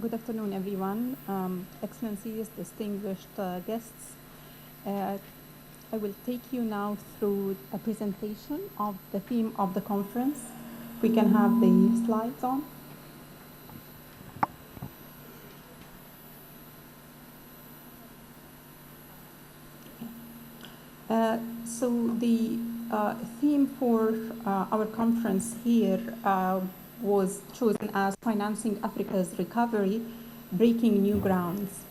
Good afternoon, everyone. Excellencies, distinguished guests. I will take you now through a presentation of the theme of the conference. We can have the slides on. So the theme for our conference here was chosen as Financing Africa's Recovery, Breaking New Grounds.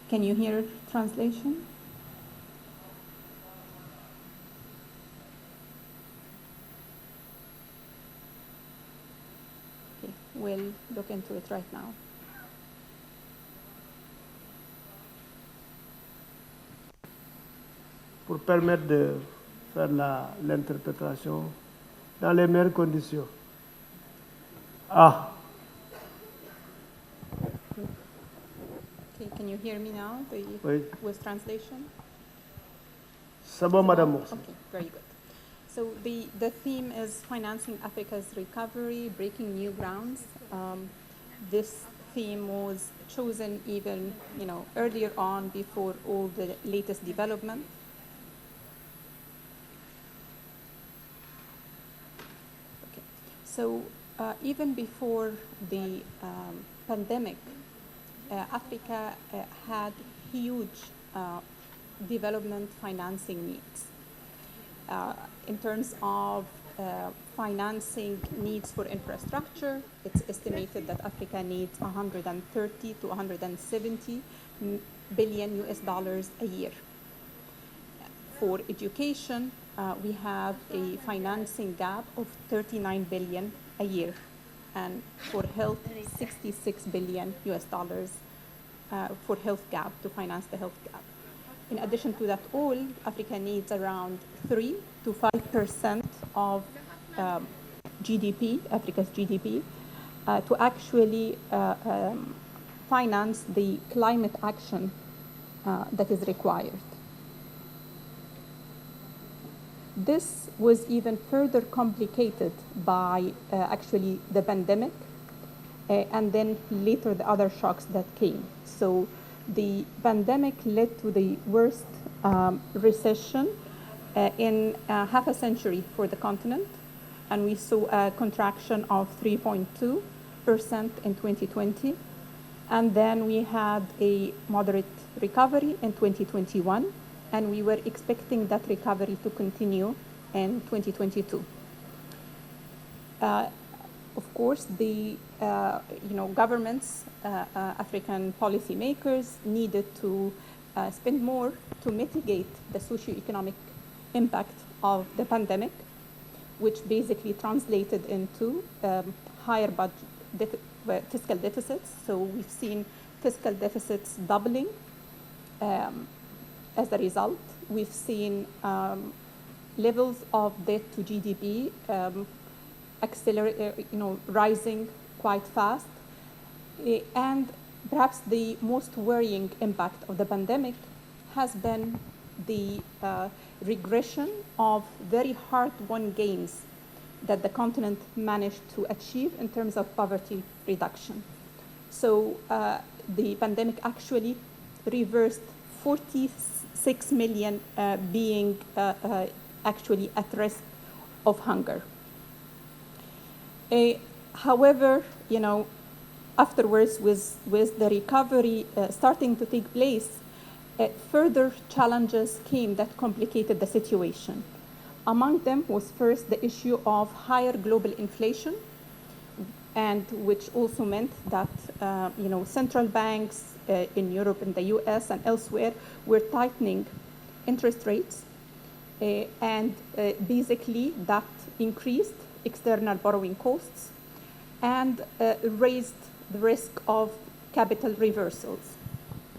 Can you hear translation? Okay, we'll look into it right now. Pour permettre de faire l'interprétation dans les meilleures conditions. Okay, can you hear me now Oui. with translation? C'est bon, Madame. Okay, very good. So the theme is Financing Africa's Recovery, Breaking New Grounds. This theme was chosen even earlier on before all the latest development. Okay. So even before the pandemic, Africa had huge development financing needs. In terms of financing needs for infrastructure, it's estimated that Africa needs 130 to 170 billion US dollars a year. For education, we have a financing gap of 39 billion a year. And for health, 66 billion US dollars for health gap, to finance the health gap. In addition to that all, Africa needs around 3 to 5% of GDP, Africa's GDP, to actually finance the climate action that is required. This was even further complicated by actually the pandemic and then later the other shocks that came. So the pandemic led to the worst recession in half a century for the continent, and we saw a contraction of 3.2% in 2020. And then we had a moderate recovery in 2021, and we were expecting that recovery to continue in 2022. Of course, the governments, African policymakers needed to spend more to mitigate the socioeconomic impact of the pandemic, which basically translated into higher fiscal deficits. So we've seen fiscal deficits doubling. As a result, we've seen levels of debt to GDP rising quite fast. And perhaps the most worrying impact of the pandemic has been the regression of very hard-won gains that the continent managed to achieve in terms of poverty reduction. So the pandemic actually reversed 46 million being actually at risk of hunger. However, afterwards, with the recovery starting to take place, further challenges came that complicated the situation. Among them was first the issue of higher global inflation, and which also meant that central banks in Europe, in the US, and elsewhere were tightening interest rates, and basically that increased external borrowing costs and raised the risk of capital reversals,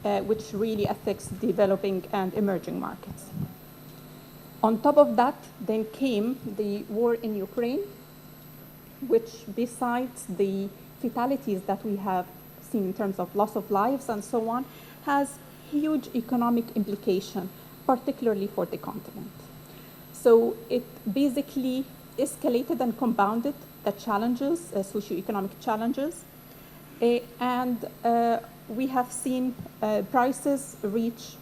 which really affects developing and emerging markets. On top of that, then came the war in Ukraine, which besides the fatalities that we have seen in terms of loss of lives and so on, has huge economic implication, particularly for the continent. So it basically escalated and compounded the challenges, socioeconomic challenges, And we have seen prices reach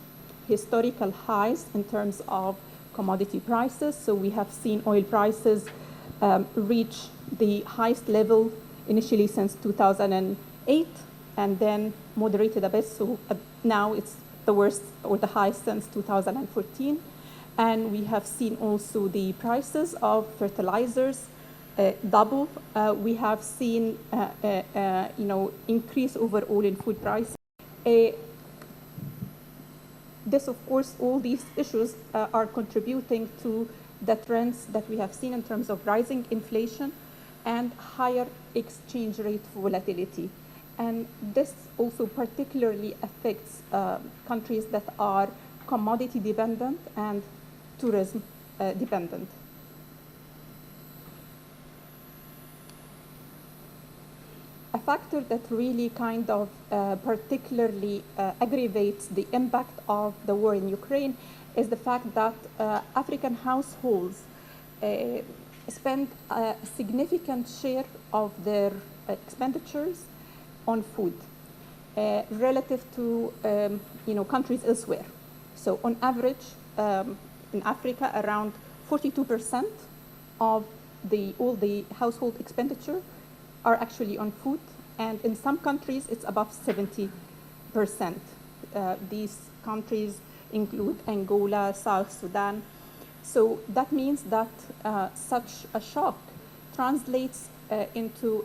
historical highs in terms of commodity prices. So we have seen oil prices reach the highest level initially since 2008 and then moderated a bit. So now it's the worst or the highest since 2014. And we have seen also the prices of fertilizers double. We have seen increase overall in food prices. This, of course, all these issues are contributing to the trends that we have seen in terms of rising inflation and higher exchange rate volatility. And this also particularly affects countries that are commodity dependent and tourism dependent. A factor that really kind of particularly aggravates the impact of the war in Ukraine is the fact that African households spend a significant share of their expenditures on food relative to countries elsewhere. So on average, in Africa, around 42% of all the household expenditure are actually on food, and in some countries it's above 70%. These countries include Angola, South Sudan. So that means that such a shock translates into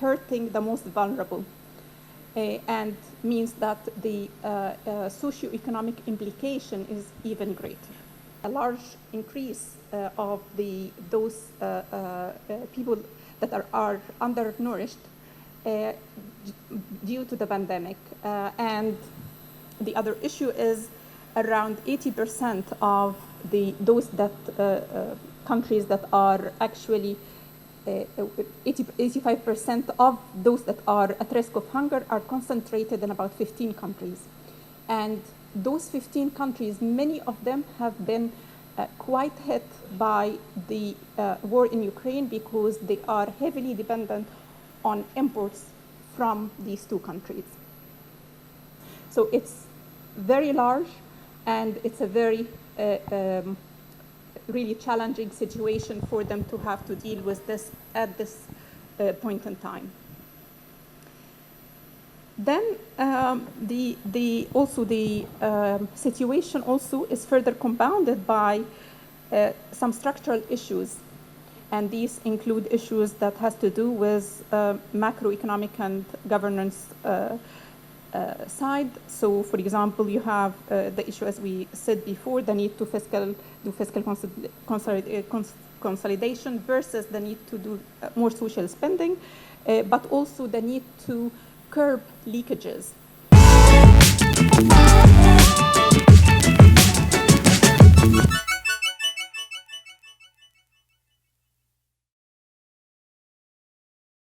hurting the most vulnerable and means that the socioeconomic implication is even greater. A large increase of those people that are undernourished due to the pandemic. And the other issue is around 80% of those countries that are actually 85% of those that are at risk of hunger are concentrated in about 15 countries. And those 15 countries, many of them have been quite hit by the war in Ukraine because they are heavily dependent on imports from these two countries. So it's very large and it's a very really challenging situation for them to have to deal with this at this point in time. Then the situation also is further compounded by some structural issues, and these include issues that has to do with macroeconomic and governance side. So, for example, you have the issue, as we said before, the need to do fiscal consolidation versus the need to do more social spending, but also the need to curb leakages